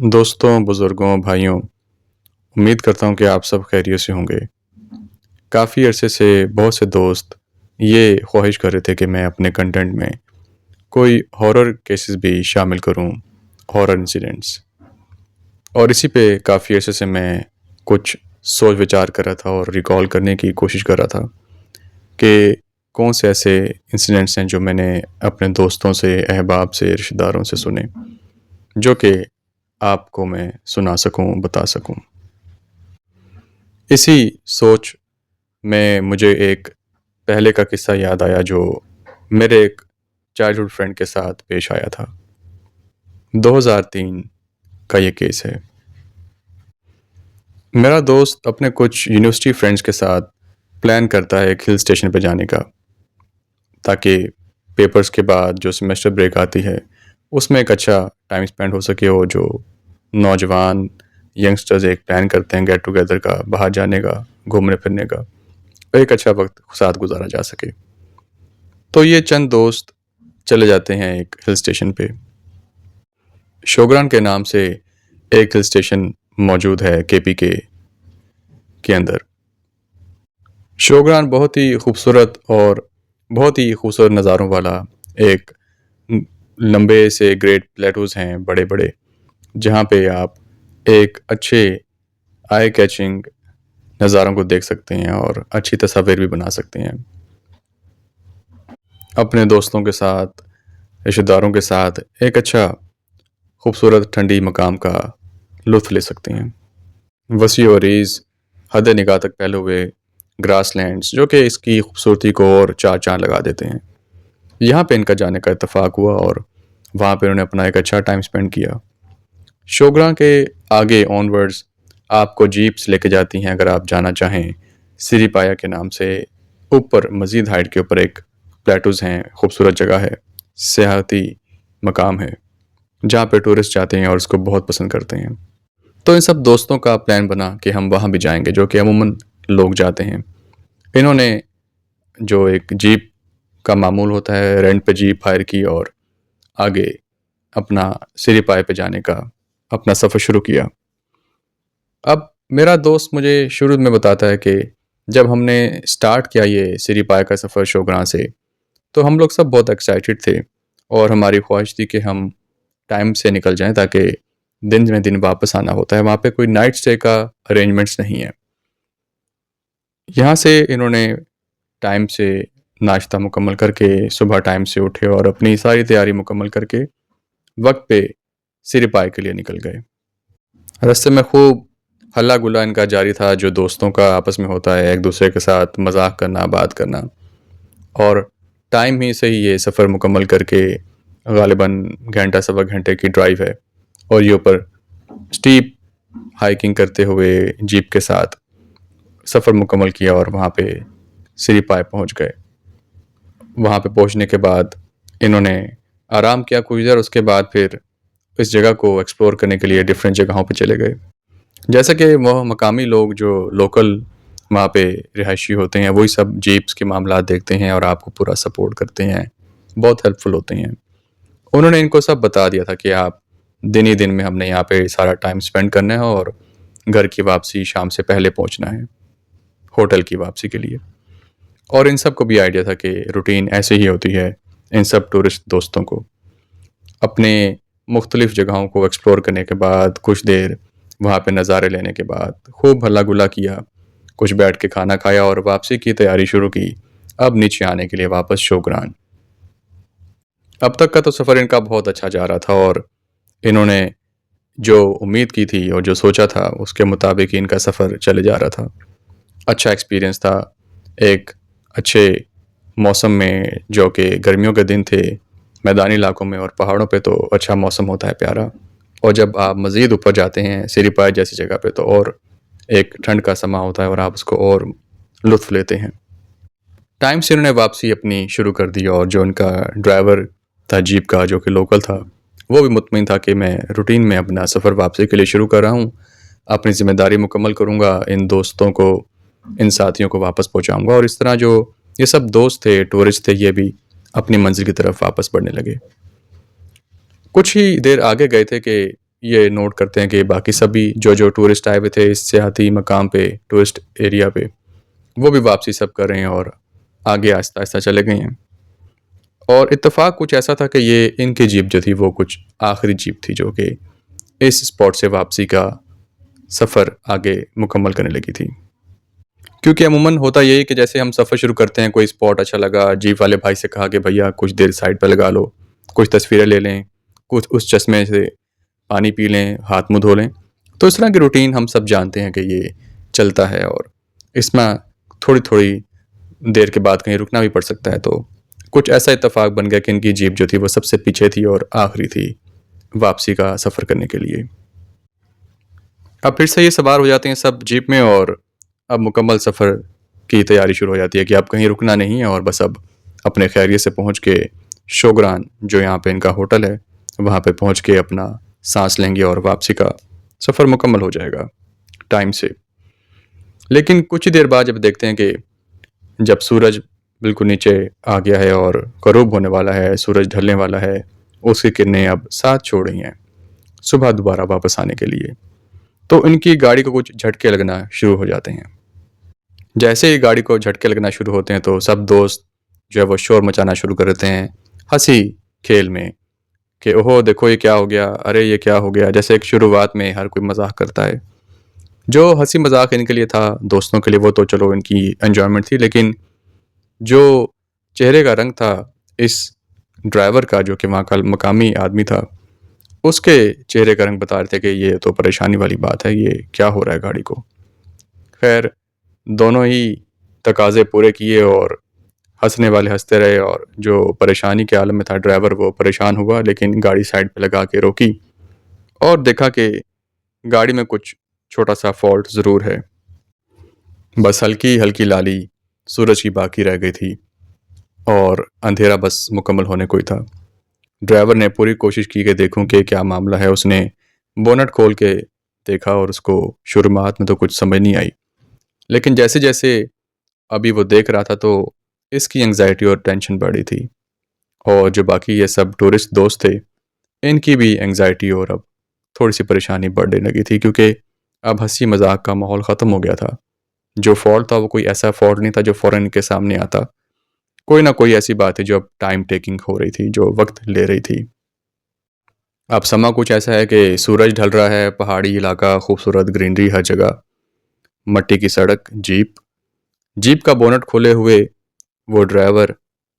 दोस्तों, बुज़ुर्गों, भाइयों, उम्मीद करता हूँ कि आप सब खैरियत से होंगे। काफ़ी अरसे से बहुत से दोस्त ये ख़्वाहिश कर रहे थे कि मैं अपने कंटेंट में कोई हॉरर केसेस भी शामिल करूँ, हॉरर इंसिडेंट्स। और इसी पे काफ़ी अरसे से मैं कुछ सोच विचार कर रहा था और रिकॉल करने की कोशिश कर रहा था कि कौन से ऐसे इंसिडेंट्स हैं जो मैंने अपने दोस्तों से, अहबाब से, रिश्तेदारों से सुने, जो कि आपको मैं सुना सकूँ, बता सकूँ। इसी सोच में मुझे एक पहले का किस्सा याद आया जो मेरे एक चाइल्डहुड फ्रेंड के साथ पेश आया था। 2003 का ये केस है। मेरा दोस्त अपने कुछ यूनिवर्सिटी फ्रेंड्स के साथ प्लान करता है एक हिल स्टेशन पे जाने का, ताकि पेपर्स के बाद जो सेमेस्टर ब्रेक आती है उसमें एक अच्छा टाइम स्पेंड हो सके। और जो नौजवान यंगस्टर्स एक प्लान करते हैं गेट टुगेदर का, बाहर जाने का, घूमने फिरने का, एक अच्छा वक्त साथ गुजारा जा सके। तो ये चंद दोस्त चले जाते हैं एक हिल स्टेशन पे। शोगरान के नाम से एक हिल स्टेशन मौजूद है केपीके के अंदर। शोगरान बहुत ही खूबसूरत और बहुत ही खूबसूरत नज़ारों वाला एक लंबे से ग्रेट प्लेटूज़ हैं, बड़े बड़े, जहाँ पे आप एक अच्छे आई कैचिंग नज़ारों को देख सकते हैं और अच्छी तस्वीर भी बना सकते हैं। अपने दोस्तों के साथ, रिश्तेदारों के साथ एक अच्छा खूबसूरत ठंडी मकाम का लुत्फ़ ले सकते हैं। वसी और रीज़ हद निगाह तक फैले हुए ग्रासलैंड्स जो कि इसकी खूबसूरती को और चार चाँद लगा देते हैं। यहाँ पे इनका जाने का इत्तेफाक हुआ और वहाँ पे उन्होंने अपना एक अच्छा टाइम स्पेंड किया। शोगरा के आगे ऑनवर्ड्स आपको जीप्स लेके जाती हैं अगर आप जाना चाहें। सिरिपाया के नाम से ऊपर मज़ीद हाइट के ऊपर एक प्लेटूज़ हैं, खूबसूरत जगह है, सियाहती मकाम है, जहाँ पे टूरिस्ट जाते हैं और इसको बहुत पसंद करते हैं। तो इन सब दोस्तों का प्लान बना कि हम वहाँ भी जाएंगे, जो कि अमूमन लोग जाते हैं। इन्होंने जो एक जीप का मामूल होता है, रेंट पे जीप हायर की और आगे अपना सिरिपाए पे जाने का अपना सफ़र शुरू किया। अब मेरा दोस्त मुझे शुरू में बताता है कि जब हमने स्टार्ट किया ये सिरिपाए का सफ़र शोगरा से, तो हम लोग सब बहुत एक्साइटेड थे और हमारी ख्वाहिश थी कि हम टाइम से निकल जाएं, ताकि दिन में दिन वापस आना होता है। वहाँ पे कोई नाइट स्टे का अरेंजमेंट्स नहीं है। यहाँ से इन्होंने टाइम से नाश्ता मुकम्मल करके सुबह टाइम से उठे और अपनी सारी तैयारी मुकम्मल करके वक्त पे सिरिपाए के लिए निकल गए। रास्ते में खूब हल्ला गुल्ला इनका जारी था, जो दोस्तों का आपस में होता है, एक दूसरे के साथ मजाक करना, बात करना। और टाइम ही से ही ये सफ़र मुकम्मल करके गालिबन घंटा सवा घंटे की ड्राइव है और ये ऊपर स्टीप हाइकिंग करते हुए जीप के साथ सफ़र मुकम्मल किया और वहाँ पे सिरिपाए पहुँच गए। वहाँ पे पहुँचने के बाद इन्होंने आराम किया कुछ देर, उसके बाद फिर इस जगह को एक्सप्लोर करने के लिए डिफरेंट जगहों पे चले गए। जैसा कि वह मकामी लोग जो लोकल वहाँ पे रिहायशी होते हैं, वही सब जीप्स के मामला देखते हैं और आपको पूरा सपोर्ट करते हैं, बहुत हेल्पफुल होते हैं। उन्होंने इनको सब बता दिया था कि आप दिन ही दिन में हमने यहाँ पे सारा टाइम स्पेंड करना है और घर की वापसी शाम से पहले पहुँचना है, होटल की वापसी के लिए। और इन सब को भी आइडिया था कि रूटीन ऐसे ही होती है। इन सब टूरिस्ट दोस्तों को अपने मुख्तलिफ़ जगहों को एक्सप्लोर करने के बाद, कुछ देर वहाँ पे नज़ारे लेने के बाद खूब हल्ला गुल्ला किया, कुछ बैठ के खाना खाया और वापसी की तैयारी शुरू की, अब नीचे आने के लिए वापस शोगरान। अब तक का तो सफ़र इनका बहुत अच्छा जा रहा था और इन्होंने जो उम्मीद की थी और जो सोचा था उसके मुताबिक ही इनका सफ़र चले जा रहा था। अच्छा एक्सपीरियंस था, एक अच्छे मौसम में, जो कि गर्मियों के दिन थे, मैदानी इलाकों में और पहाड़ों पे तो अच्छा मौसम होता है, प्यारा। और जब आप मज़ीद ऊपर जाते हैं सिरिपाए जैसी जगह पे, तो और एक ठंड का समा होता है और आप उसको और लुत्फ़ लेते हैं। टाइम से इन्होंने वापसी अपनी शुरू कर दी और जो उनका ड्राइवर था जीप का, जो कि लोकल था, वो भी मुतमिन था कि मैं रूटीन में अपना सफ़र वापसी के लिए शुरू कर रहा हूँ, अपनी ज़िम्मेदारी मुकम्मल करूँगा, इन दोस्तों को, इन साथियों को वापस पहुँचाऊँगा। और इस तरह जो ये सब दोस्त थे, टूरिस्ट थे, ये भी अपनी मंजिल की तरफ वापस बढ़ने लगे। कुछ ही देर आगे गए थे कि ये नोट करते हैं कि बाकी सभी जो जो टूरिस्ट आए हुए थे इस सियाहती मकाम पे, टूरिस्ट एरिया पे, वो भी वापसी सब कर रहे हैं और आगे आहिस्ता आहिस्ता चले गए हैं। और इत्तेफाक कुछ ऐसा था कि ये इनकी जीप जो थी वो कुछ आखिरी जीप थी जो कि इस स्पॉट से वापसी का सफ़र आगे मुकम्मल करने लगी थी। क्योंकि अमूमन होता यही कि जैसे हम सफ़र शुरू करते हैं, कोई स्पॉट अच्छा लगा, जीप वाले भाई से कहा कि भैया कुछ देर साइड पर लगा लो, कुछ तस्वीरें ले लें, कुछ उस चश्मे से पानी पी लें, हाथ मुँह धो लें। तो इस तरह की रूटीन हम सब जानते हैं कि ये चलता है और इसमें थोड़ी थोड़ी देर के बाद कहीं रुकना भी पड़ सकता है। तो कुछ ऐसा इत्तेफाक बन गया कि इनकी जीप जो थी वो सबसे पीछे थी और आखिरी थी वापसी का सफ़र करने के लिए। अब फिर से ये सवार हो जाते हैं सब जीप में और अब मुकम्मल सफ़र की तैयारी शुरू हो जाती है कि अब कहीं रुकना नहीं है और बस अब अपने खैरियत से पहुंच के शोगरान जो यहाँ पे इनका होटल है वहाँ पे पहुंच के अपना सांस लेंगे और वापसी का सफ़र मुकम्मल हो जाएगा टाइम से। लेकिन कुछ ही देर बाद जब देखते हैं कि जब सूरज बिल्कुल नीचे आ गया है और गरूब होने वाला है, सूरज ढलने वाला है, उसकी किरणें अब साथ छोड़ रही हैं सुबह दोबारा वापस आने के लिए, तो इनकी गाड़ी को कुछ झटके लगना शुरू हो जाते हैं। जैसे ही गाड़ी को झटके लगना शुरू होते हैं तो सब दोस्त जो है वो शोर मचाना शुरू कर देते हैं हंसी खेल में कि ओहो देखो ये क्या हो गया, अरे ये क्या हो गया। जैसे एक शुरुआत में हर कोई मजाक करता है, जो हंसी मजाक इनके लिए था, दोस्तों के लिए वो तो चलो इनकी एंजॉयमेंट थी, लेकिन जो चेहरे का रंग था इस ड्राइवर का जो कि वहाँ का मकामी आदमी था, उसके चेहरे का रंग बता रहे थे कि ये तो परेशानी वाली बात है, ये क्या हो रहा है गाड़ी को। खैर दोनों ही तकाज़े पूरे किए और हंसने वाले हंसते रहे और जो परेशानी के आलम में था ड्राइवर वो परेशान हुआ, लेकिन गाड़ी साइड पे लगा के रोकी और देखा कि गाड़ी में कुछ छोटा सा फॉल्ट ज़रूर है। बस हल्की हल्की लाली सूरज की बाकी रह गई थी और अंधेरा बस मुकम्मल होने को ही था। ड्राइवर ने पूरी कोशिश की कि देखूं कि क्या मामला है। उसने बोनट खोल के देखा और उसको शुरुआत में तो कुछ समझ नहीं आई, लेकिन जैसे जैसे अभी वो देख रहा था तो इसकी एंग्जाइटी और टेंशन बढ़ी थी और जो बाकी ये सब टूरिस्ट दोस्त थे इनकी भी एंग्जाइटी और अब थोड़ी सी परेशानी बढ़ने लगी थी, क्योंकि अब हंसी मजाक का माहौल ख़त्म हो गया था। जो फॉल्ट था वो कोई ऐसा फॉल्ट नहीं था जो फ़ौरन इनके सामने आता, कोई ना कोई ऐसी बात है जो अब टाइम टेकिंग हो रही थी, जो वक्त ले रही थी। अब समा कुछ ऐसा है कि सूरज ढल रहा है, पहाड़ी इलाका, खूबसूरत ग्रीनरी हर जगह, मट्टी की सड़क, जीप जीप का बोनट खोले हुए वो ड्राइवर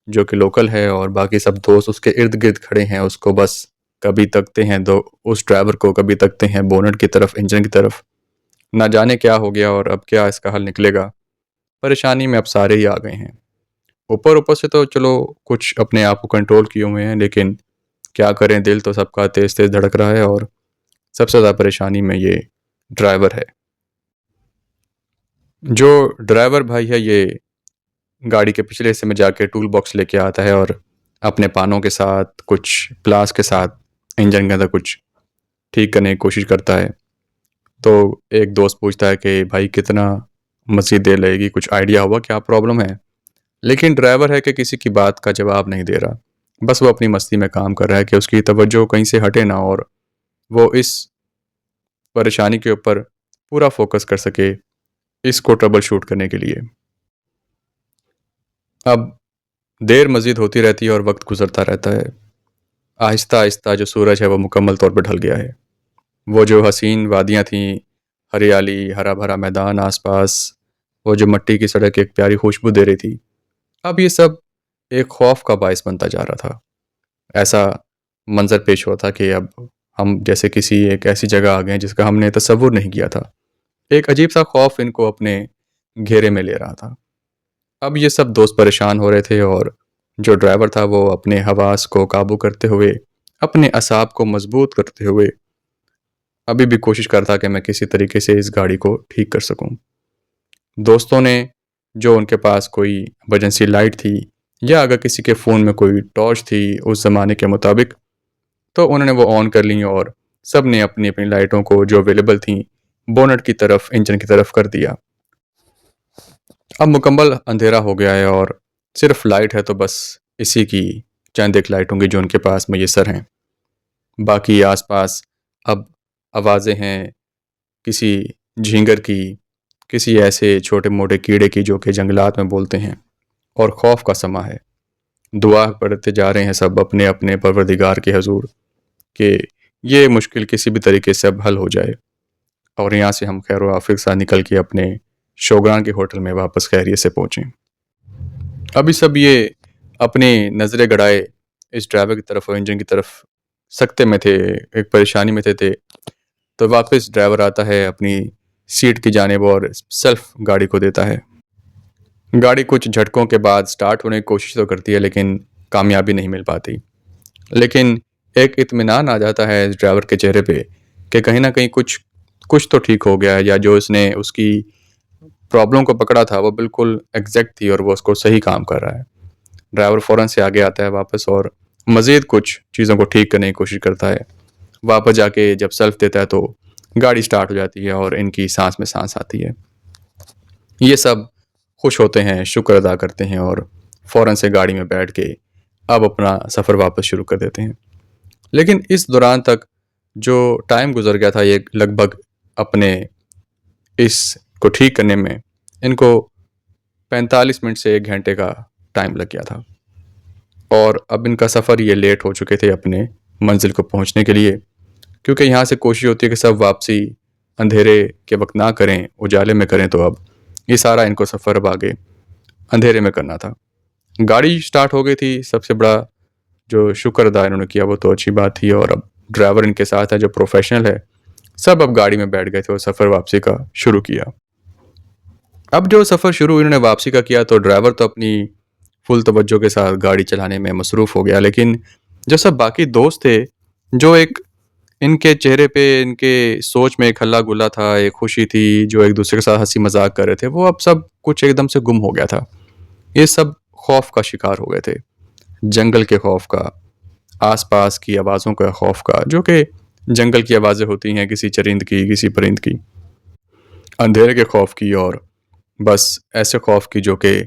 जो कि लोकल है और बाकी सब दोस्त उसके इर्द गिर्द खड़े हैं, उसको बस कभी तकते हैं दो उस ड्राइवर को, कभी तकते हैं बोनट की तरफ, इंजन की तरफ। ना जाने क्या हो गया और अब क्या इसका हल निकलेगा। परेशानी में अब सारे ही आ गए हैं। ऊपर ऊपर से तो चलो कुछ अपने आप को कंट्रोल किए हुए हैं, लेकिन क्या करें, दिल तो सबका तेज तेज धड़क रहा है और सबसे ज़्यादा परेशानी में ये ड्राइवर है। जो ड्राइवर भाई है ये गाड़ी के पिछले हिस्से में जाके टूल बॉक्स लेके आता है और अपने पानों के साथ कुछ प्लास के साथ इंजन के अंदर कुछ ठीक करने की कोशिश करता है। तो एक दोस्त पूछता है कि भाई कितना मज़ीद देर लगेगी, कुछ आइडिया हुआ क्या प्रॉब्लम है। लेकिन ड्राइवर है कि किसी की बात का जवाब नहीं दे रहा, बस वो अपनी मस्ती में काम कर रहा है कि उसकी तवज्जो कहीं से हटे ना और वो इस परेशानी के ऊपर पूरा फोकस कर सके इसको ट्रबल शूट करने के लिए। अब देर मज़ीद होती रहती है और वक्त गुजरता रहता है। आहिस्ता आहिस्ता जो सूरज है वो मुकम्मल तौर पर ढल गया है। वो जो हसीन वादियाँ थीं, हरियाली, हरा भरा मैदान आसपास, वो जो मट्टी की सड़क एक प्यारी खुशबू दे रही थी, अब ये सब एक खौफ का बायस बनता जा रहा था। ऐसा मंजर पेश हुआ था कि अब हम जैसे किसी एक ऐसी जगह आ गए हैं जिसका हमने तसव्वुर नहीं किया था। एक अजीब सा खौफ इनको अपने घेरे में ले रहा था। अब ये सब दोस्त परेशान हो रहे थे और जो ड्राइवर था वो अपने हवास को काबू करते हुए, अपने असाब को मजबूत करते हुए अभी भी कोशिश कर रहा था कि मैं किसी तरीके से इस गाड़ी को ठीक कर सकूं। दोस्तों ने जो उनके पास कोई इमरजेंसी लाइट थी या अगर किसी के फ़ोन में कोई टॉर्च थी उस ज़माने के मुताबिक, तो उन्होंने वो ऑन कर ली और सब ने अपनी अपनी लाइटों को जो अवेलेबल थी बोनट की तरफ, इंजन की तरफ कर दिया। अब मुकम्मल अंधेरा हो गया है और सिर्फ लाइट है तो बस इसी की चंद एक लाइट होंगी जो उनके पास मैसर हैं। बाकी आसपास अब आवाज़ें हैं किसी झींगर की, किसी ऐसे छोटे मोटे कीड़े की जो कि जंगलात में बोलते हैं, और खौफ का समा है। दुआ पढ़ते जा रहे हैं सब अपने अपने परवरदिगार के हजूर कि ये मुश्किल किसी भी तरीके से अब हल हो जाए और यहाँ से हम खैर आफिक साथ निकल के अपने शोगरान के होटल में वापस खैरियत से पहुँचें। अभी सब ये अपनी नज़रें गड़ाए इस ड्राइवर की तरफ और इंजन की तरफ सकते में थे, एक परेशानी में थे। तो वापस ड्राइवर आता है अपनी सीट की जानिब और सेल्फ गाड़ी को देता है। गाड़ी कुछ झटकों के बाद स्टार्ट होने की कोशिश तो करती है लेकिन कामयाबी नहीं मिल पाती। लेकिन एक इत्मीनान आ जाता है इस ड्राइवर के चेहरे पे कि कहीं ना कहीं कुछ कुछ तो ठीक हो गया है, या जो इसने उसकी प्रॉब्लम को पकड़ा था वो बिल्कुल एग्जैक्ट थी और वो उसको सही काम कर रहा है। ड्राइवर फ़ौरन से आगे आता है वापस और मज़ीद कुछ चीज़ों को ठीक करने की कोशिश करता है। वापस जाके जब सेल्फ देता है तो गाड़ी स्टार्ट हो जाती है और इनकी सांस में सांस आती है। ये सब खुश होते हैं, शुक्र अदा करते हैं और फ़ौरन से गाड़ी में बैठ के अब अपना सफ़र वापस शुरू कर देते हैं। लेकिन इस दौरान तक जो टाइम गुजर गया था ये लगभग अपने इसको ठीक करने में इनको 45 मिनट से 1 घंटे का टाइम लग गया था और अब इनका सफ़र ये लेट हो चुके थे अपने मंजिल को पहुंचने के लिए, क्योंकि यहाँ से कोशिश होती है कि सब वापसी अंधेरे के वक्त ना करें, उजाले में करें। तो अब ये सारा इनको सफ़र अब आगे अंधेरे में करना था। गाड़ी स्टार्ट हो गई थी, सबसे बड़ा जो शुक्र अदा इन्होंने किया वो तो अच्छी बात थी, और अब ड्राइवर इनके साथ है जो प्रोफेशनल है, सब अब गाड़ी में बैठ गए थे और सफ़र वापसी का शुरू किया। अब जो सफ़र शुरू इन्होंने वापसी का किया तो ड्राइवर तो अपनी फुल तवज्जो के साथ गाड़ी चलाने में मसरूफ़ हो गया, लेकिन जो सब बाकी दोस्त थे, जो एक इनके चेहरे पे इनके सोच में एक हल्ला गुल्ला था, एक खुशी थी, जो एक दूसरे के साथ हंसी मजाक कर रहे थे, वो अब सब कुछ एकदम से गुम हो गया था। ये सब खौफ का शिकार हो गए थे, जंगल के खौफ का, आसपास की आवाज़ों का खौफ का, जो कि जंगल की आवाज़ें होती हैं किसी चरिंद की, किसी परिंद की, अंधेरे के खौफ की, और बस ऐसे खौफ की जो कि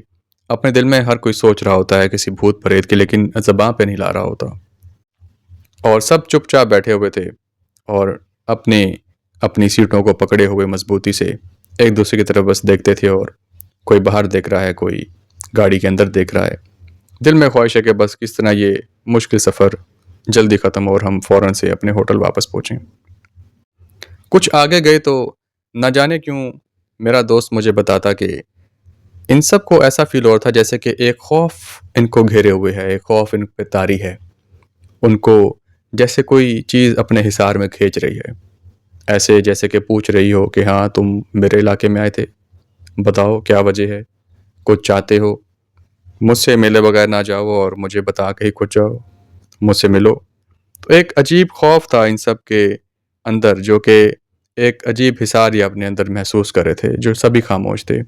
अपने दिल में हर कोई सोच रहा होता है किसी भूत प्रेत की, लेकिन ज़बान पे नहीं ला रहा होता। और सब चुपचाप बैठे हुए थे और अपने अपनी सीटों को पकड़े हुए मजबूती से एक दूसरे की तरफ बस देखते थे, और कोई बाहर देख रहा है, कोई गाड़ी के अंदर देख रहा है। दिल में ख्वाहिश है कि बस किस तरह ये मुश्किल सफ़र जल्दी ख़त्म हो और हम फ़ौरन से अपने होटल वापस पहुँचें। कुछ आगे गए तो न जाने क्यों मेरा दोस्त मुझे बताता कि इन सब को ऐसा फील हो रहा था जैसे कि एक खौफ इनको घेरे हुए है, एक खौफ इन पे तारी है, उनको जैसे कोई चीज़ अपने हिसार में खींच रही है, ऐसे जैसे कि पूछ रही हो कि हाँ तुम मेरे इलाके में आए थे, बताओ क्या वजह है, कुछ चाहते हो, मुझसे मिले बगैर ना जाओ और मुझे बता के ही खुद जाओ, मुझसे मिलो। तो एक अजीब खौफ था इन सब के अंदर, जो कि एक अजीब हिसार ये अपने अंदर महसूस कर रहे थे, जो सभी खामोश थे।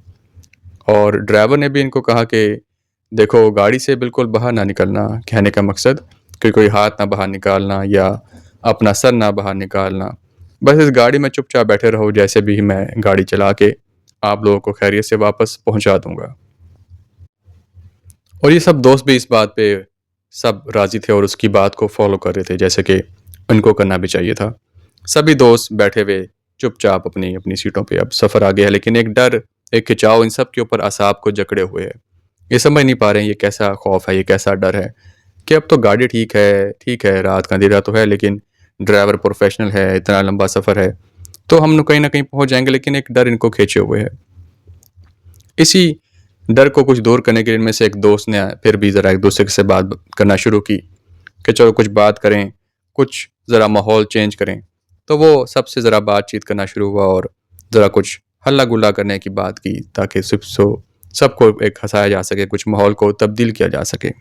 और ड्राइवर ने भी इनको कहा कि देखो गाड़ी से बिल्कुल बाहर ना निकलना, कहने का मकसद कि कोई हाथ ना बाहर निकालना या अपना सर ना बाहर निकालना, बस इस गाड़ी में चुपचाप बैठे रहो, जैसे भी मैं गाड़ी चला के आप लोगों को खैरियत से वापस पहुंचा दूंगा। और ये सब दोस्त भी इस बात पे सब राज़ी थे और उसकी बात को फॉलो कर रहे थे जैसे कि उनको करना भी चाहिए था। सभी दोस्त बैठे हुए चुपचाप अपनी अपनी सीटों पे अब सफ़र आ गया है, लेकिन एक डर, एक खिंचाव इन सब के ऊपर असाब को जकड़े हुए है। ये समझ नहीं पा रहे हैं ये कैसा खौफ है, ये कैसा डर है कि अब तो गाड़ी ठीक है, रात का अंधेरा तो है, लेकिन ड्राइवर प्रोफेशनल है, इतना लंबा सफ़र है तो हम लोग कहीं ना कहीं पहुंच जाएंगे, लेकिन एक डर इनको खींचे हुए है। इसी डर को कुछ दूर करने के लिए इनमें से एक दोस्त ने फिर भी ज़रा एक दूसरे से बात करना शुरू की कि चलो कुछ बात करें, कुछ ज़रा माहौल चेंज करें। तो वो सबसे ज़रा बातचीत करना शुरू हुआ और ज़रा कुछ हल्ला गुल्ला करने की बात की, ताकि सबको एक हंसाया जा सके, कुछ माहौल को तब्दील किया जा सके।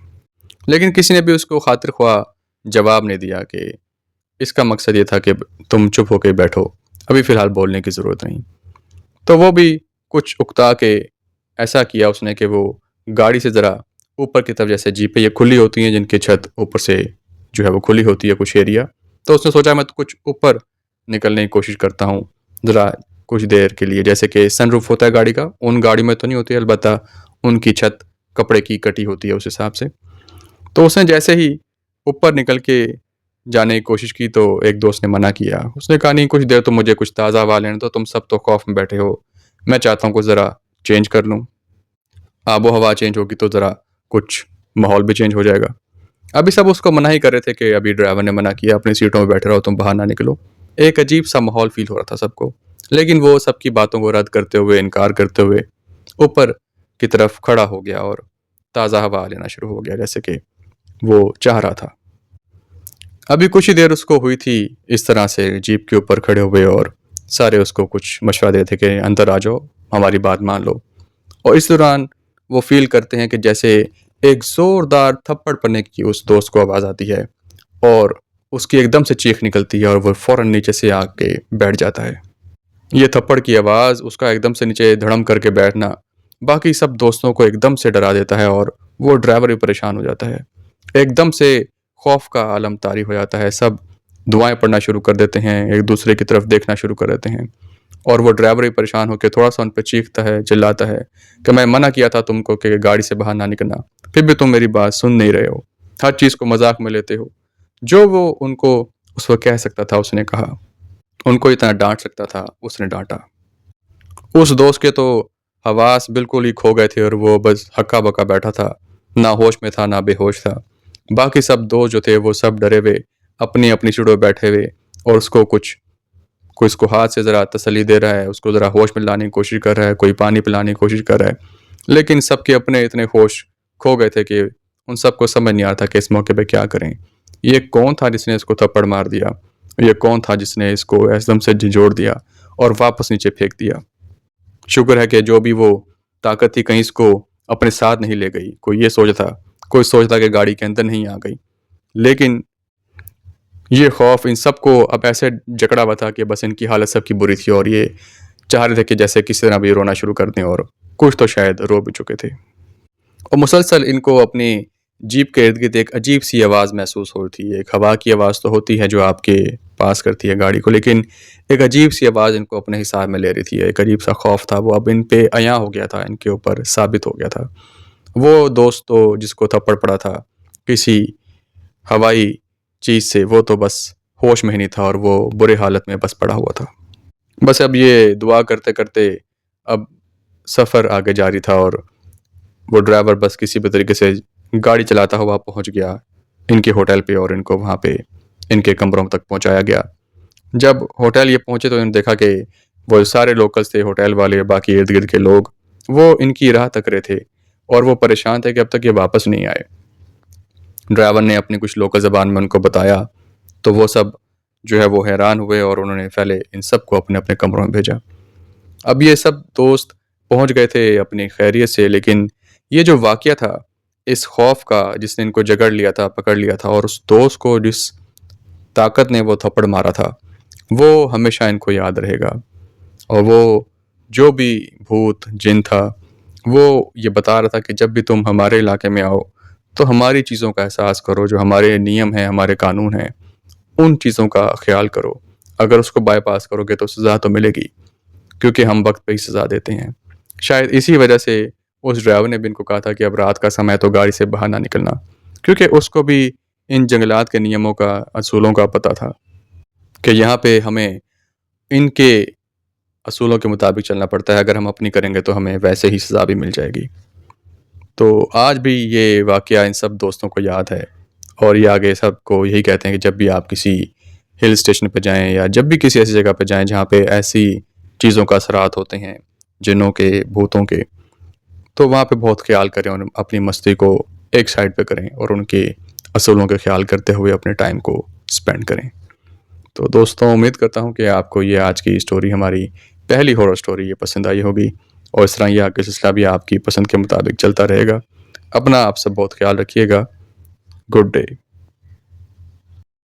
लेकिन किसी ने भी उसको खातिर ख्वाह जवाब नहीं दिया कि इसका मकसद ये था कि तुम चुप होकर बैठो, अभी फ़िलहाल बोलने की ज़रूरत नहीं। तो वो भी कुछ उकता के ऐसा किया उसने कि वो गाड़ी से ज़रा ऊपर की तरफ, जैसे जीपें ये खुली होती हैं जिनकी छत ऊपर से जो है वो खुली होती है कुछ एरिया, तो उसने सोचा मैं तो कुछ ऊपर निकलने की कोशिश करता हूँ ज़रा कुछ देर के लिए, जैसे कि सनरूफ होता है गाड़ी का, उन गाड़ी में तो नहीं होती, अलबत्ता उनकी छत कपड़े की कटी होती है उस हिसाब से। तो उसने जैसे ही ऊपर निकल के जाने की कोशिश की तो एक दोस्त ने मना किया। उसने कहा, नहीं, कुछ देर तो मुझे कुछ ताज़ा हवा लेने दो, तुम सब तो खौफ में बैठे हो। मैं चाहता हूँ कुछ ज़रा चेंज कर लूँ। आबो हवा चेंज होगी तो ज़रा कुछ माहौल भी चेंज हो जाएगा। अभी सब उसको मना ही कर रहे थे कि अभी ड्राइवर ने मना किया, अपनी सीटों में बैठे रहो, तुम बाहर ना निकलो। एक अजीब सा माहौल फील हो रहा था सबको, लेकिन वो सबकी बातों को रद्द करते हुए, इनकार करते हुए ऊपर की तरफ खड़ा हो गया और ताज़ा हवा लेना शुरू हो गया, जैसे कि वो चाह रहा था। अभी कुछ ही देर उसको हुई थी इस तरह से जीप के ऊपर खड़े हुए, और सारे उसको कुछ मशवरा देते कि अंदर आ जाओ, हमारी बात मान लो। और इस दौरान वो फील करते हैं कि जैसे एक ज़ोरदार थप्पड़ पड़ने की उस दोस्त को आवाज़ आती है, और उसकी एकदम से चीख निकलती है और वो फ़ौरन नीचे से आके बैठ जाता है। ये थप्पड़ की आवाज़, उसका एकदम से नीचे धड़म करके बैठना, बाकी सब दोस्तों को एकदम से डरा देता है, और वो ड्राइवर भी परेशान हो जाता है। एकदम से खौफ का आलम तारी हो जाता है, सब दुआएं पढ़ना शुरू कर देते हैं, एक दूसरे की तरफ देखना शुरू कर देते हैं। और वो ड्राइवर भी परेशान होकर थोड़ा-सा उन पे चीखता है, चिल्लाता है कि मैं मना किया था तुमको कि गाड़ी से बाहर ना निकलना, फिर भी तुम मेरी बात सुन नहीं रहे हो, हर चीज़ को मज़ाक में लेते हो। जो वो उनको उस वक़्त कह सकता था उसने कहा, उनको इतना डाँट सकता था उसने डाँटा। उस दोस्त के तो हवास बिल्कुल ही खो गए थे और वो बस हक्का-बक्का बैठा था, ना होश में था ना बेहोश था। बाकी सब दोस्त जो थे वो सब डरे हुए, अपनी-अपनी सीटों पे बैठे हुए, और उसको कोई उसको हाथ से ज़रा तसल्ली दे रहा है, उसको ज़रा होश में लाने की कोशिश कर रहा है, कोई पानी पिलाने की कोशिश कर रहा है। लेकिन सबके अपने इतने होश खो गए थे कि उन सबको समझ नहीं आ रहा था कि इस मौके पे क्या करें। ये कौन था जिसने इसको थप्पड़ मार दिया? ये कौन था जिसने इसको एकदम से झिंझोड़ दिया और वापस नीचे फेंक दिया? शुक्र है कि जो भी वो ताकत थी कहीं इसको अपने साथ नहीं ले गई। कोई सोचता कि गाड़ी के अंदर नहीं आ गई। लेकिन ये खौफ इन सबको अब ऐसे जकड़ा हुआ था कि बस इनकी हालत सबकी बुरी थी, और ये चाह रहे थे कि जैसे किसी तरह भी रोना शुरू कर दें, और कुछ तो शायद रो भी चुके थे। और मुसलसल इनको अपनी जीप के इर्द-गिर्द एक अजीब-सी आवाज़ महसूस हो रही थी। एक हवा की आवाज़ तो होती है जो आपके पास करती है गाड़ी को, लेकिन एक अजीब-सी आवाज़ इनको अपने हिसाब में ले रही थी। एक अजीब-सा खौफ था, वो अब इन पे अयां हो गया था, इनके ऊपर साबित हो गया था। वो दोस्त तो जिसको थप्पड़ पड़ा था किसी हवाई चीज़ से, वो तो बस होश में ही नहीं था और वो बुरे हालत में बस पड़ा हुआ था। बस अब ये दुआ करते-करते अब सफ़र आगे जारी था, और वो ड्राइवर बस किसी भी तरीके से गाड़ी चलाता हुआ पहुंच गया इनके होटल पे, और इनको वहाँ पे इनके कमरों तक पहुंचाया गया। जब होटल ये पहुंचे तो इन्होंने देखा कि वो सारे लोकल्स थे, होटल वाले, बाकी इर्द-गिर्द के लोग, वो इनकी राह तक रहे थे, और वो परेशान थे कि अब तक ये वापस नहीं आए। ड्राइवर ने अपनी कुछ लोकल ज़बान में उनको बताया, तो वो सब जो है वो हैरान हुए, और उन्होंने पहले इन सबको अपने-अपने कमरों में भेजा। अब ये सब दोस्त पहुंच गए थे अपनी खैरियत से, लेकिन ये जो वाक़या था, इस खौफ का जिसने इनको जकड़ लिया था, पकड़ लिया था, और उस दोस्त को जिस ताकत ने वो थप्पड़ मारा था, वो हमेशा इनको याद रहेगा। और वो जो भी भूत, जिन था, वो ये बता रहा था कि जब भी तुम हमारे इलाके में आओ, तो हमारी चीज़ों का एहसास करो, जो हमारे नियम हैं, हमारे कानून हैं, उन चीज़ों का ख़्याल करो। अगर उसको बायपास करोगे तो सज़ा तो मिलेगी, क्योंकि हम वक़्त पे ही सज़ा देते हैं। शायद इसी वजह से उस ड्राइवर ने भी इनको कहा था कि अब रात का समय है तो गाड़ी से बाहर ना निकलना, क्योंकि उसको भी इन जंगलात के नियमों का, असूलों का पता था कि यहाँ पे हमें इनके असूलों के मुताबिक चलना पड़ता है। अगर हम अपनी करेंगे तो हमें वैसे ही सज़ा भी मिल जाएगी। तो आज भी ये वाक़या इन सब दोस्तों को याद है, और ये आगे सबको यही कहते हैं कि जब भी आप किसी हिल स्टेशन पे जाएँ, या जब भी किसी ऐसी जगह पे जाएँ जहाँ पे ऐसी चीज़ों का असरात होते हैं, जिन्नों के, भूतों के, तो वहाँ पे बहुत ख़्याल करें और अपनी मस्ती को एक साइड पे करें, और उनके असूलों का ख़्याल करते हुए अपने टाइम को स्पेंड करें। तो दोस्तों, उम्मीद करता हूँ कि आपको ये आज की स्टोरी, हमारी पहली हॉरर स्टोरी, ये पसंद आई होगी, और इस तरह ये आगे सिलसिला भी आपकी पसंद के मुताबिक चलता रहेगा। अपना आप सब बहुत ख़्याल रखिएगा। Good day.